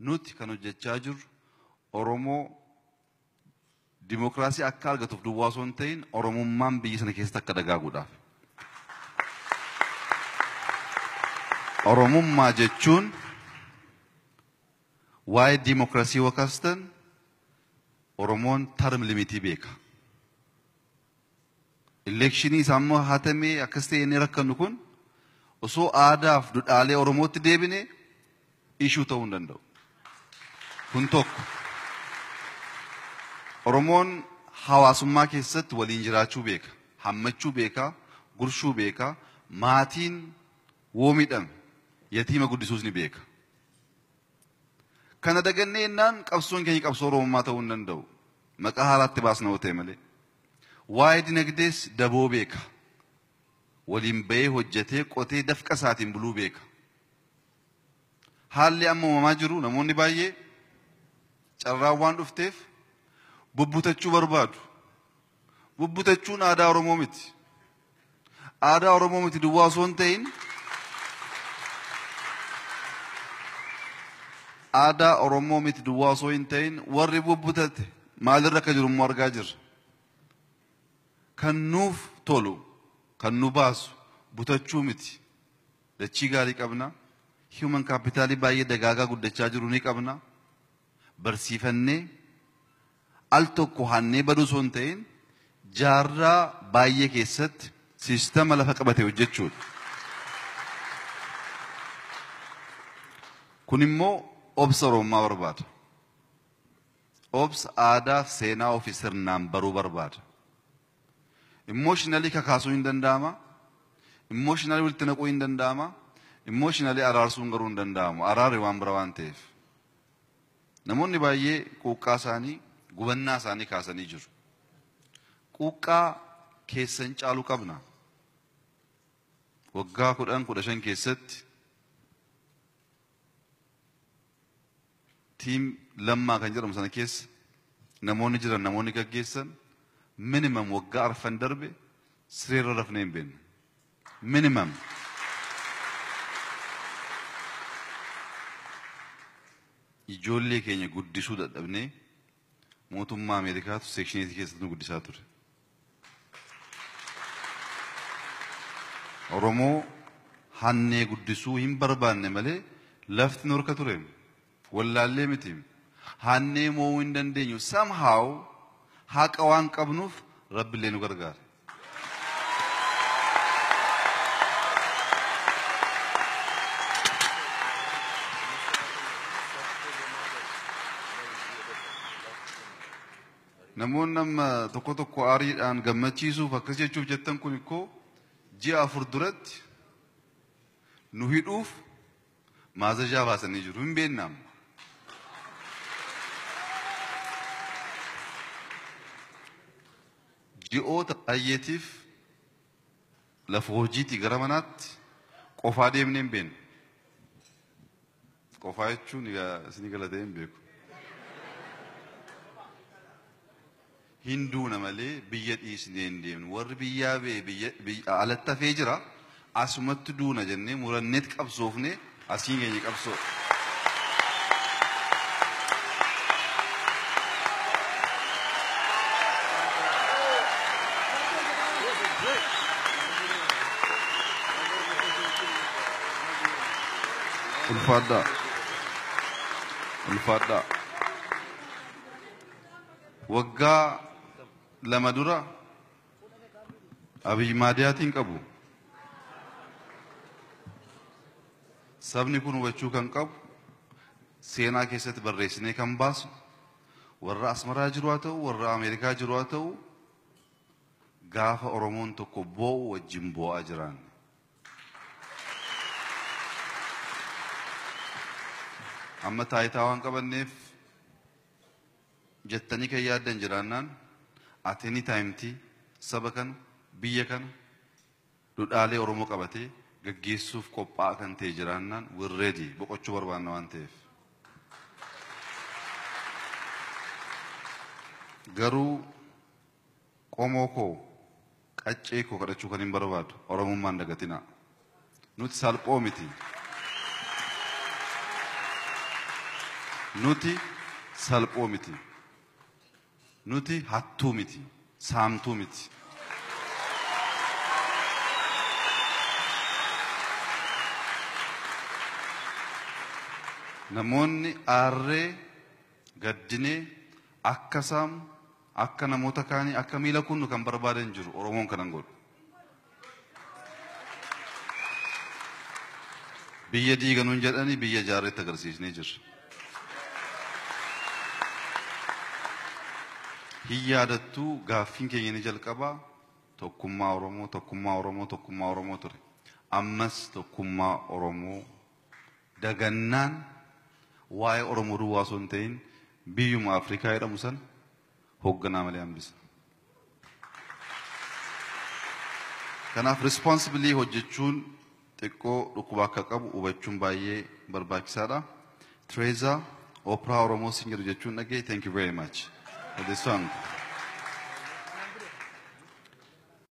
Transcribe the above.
nuti kan hojjechaa jirru Oromoo dimokiraasii akka argatuuf duwwaa osoo hin ta'in Oromummaan biyya sana keessatti akka dagaaguudhaaf. Oromummaa jechuun waa'ee dimokiraasii wakaastan Oromoon term limitii beeka. Elekshinii isaammoo hatamee akkas ta'e inni rakkannu kun osoo aadaaf duudhaalee Oromootti deebine ishuu ta'uu hin danda'u. Kun tokko. Oromoon hawaasummaa keessatti waliin jiraachuu beeka, hammachuu beeka, gurshuu beeka, maatiin woo miidhame yatiima guddisuus ni beeka. Kana dagannee innaan qabsoon keenya qabsoo Oromummaa ta'uu hin danda'u. Maqaa haaraatti baasna yoo ta'e malee. Waa'ee dinagdees daboo beeka. Waliin bahee hojjetee qotee dafqa isaatiin buluu beeka. Haalli amma uumamaa jiru namoonni baay'ee carraan waan dhufteef bubbutachuu barbaadu. Bubbutachuun aadaa Oromoo miti. Aadaa Oromoo miti duwwaa osoo hin ta'in aadaa Oromoo miti duwwaa osoo hin ta'in warri bubbutate maalirra akka jiru immoo argaa jirra. Kan nuuf tolu, kan nu baasu butachuu miti. Dachii gaarii qabna. Human capitalii baay'ee dagaagaa guddachaa jiru ni qabna. Barsiifannee al tokko hannee baduu osoo hin ta'in jaarraa baay'ee keessatti siistama lafa qabate hojjechuudha. Kun immoo obsa Oromummaa barbaada. Obsa aadaa fi seenaa ofii sirnaan baruu barbaada. Emotionally kakaasuu hin danda'ama. Emotionally walitti naquu hin danda'ama. Emotionally araarsuun garuu hin danda'amu. Araarri waan bira waan ta'eef. Namoonni baay'ee quuqqaa isaanii gubannaa isaanii kaasanii jiru. Quuqqaa keessan caaluu qabna. Waggaa 10-15 keessatti tiim lammaa kan jedhamu sana keessa namoonni jiran namoonni gaggeessan minimum waggaa arfan darbe sireerra rafnee hin beeknu. Minimum. Ijoollee keenya guddisuu dadhabnee mootummaa Ameerikaatu seekshineetii keessatti nu guddisaa ture. Oromoo hannee guddisuu hin barbaanne malee lafti nu harka ture. Wallaallee miti. Hannee mo'uu hin dandeenyu. Somehow haqa waan qabnuuf Rabbiillee nu gargaara. Namoonni amma tokko tokko aariidhaan gammachiisuuf akkas jechuuf jettan kun ikkoo ji'a 4 duratti nu hidhuuf maazajaa baasanii jiru. Hin beeknam. Ji'oota baay'eetiif lafa hojiitii gara manaatti qofaa deemnee hin beeknu. Qofaa jechuun isin galatee hin beeku. Hinduuna malee biyya dhiisnee hin deemnu. Warri biyyaa biyya alatti hafee jira. Asumatti duuna jennee muranneet qabsoofne asiin keenya qabsoo. Ulfaadhaa. Waggaa lama dura Abiyi maadiyaatiin qabu. Sabni kun hubachuu kan qabu seenaa keessatti barreessinee kan baasu warra Asmaraa jiru haa ta'u warra Ameerikaa jiru haa ta'u gaafa Oromoon tokko boo'u wajjin boo'aa jiran. Amma taayitaa waan qabanneef jettanii kan yaaddan jiraannaan at any time saba kana biyya kana duudhaalee Oromoo qabatee gaggeessuuf qophaa'aa kan ta'e jiraannaan we're ready boqochuu barbaanna waan ta'eef. Garuu qomoo koo qaccee koo kadhachuu kan hin barbaadu Oromummaan dagatinaa. Nuti salphoo miti. Nuti salphoo miti. Nuti hattuu miti. Saamtuu miti. Namoonni aarree gaddinee akka saamu akka namoota kaanii akka miila kunnu kan barbaadan jiru Oromoon kanan godhu. Biyya diiganuun jedhanii biyya ijaarreetti agarsiisnee jirra. Hin yaadattuu gaaffiin keenya ni jalqabaa tokkummaa Oromoo tokkummaa Oromoo tokkummaa Oromoo ture. Ammas tokkummaa Oromoo dagannaan waa'ee Oromoo duwwaa osoo hin ta'in biyyuma Afrikaa jedhamu san hoogganaa malee hambisa. Kanaaf responsibly hojjechuun xiqqoo dhukkuba akka qabu hubachuun baay'ee barbaachisaadha. Treza Opera Oromoo sin jedhu jechuun dhagee. Thank you very much for this song.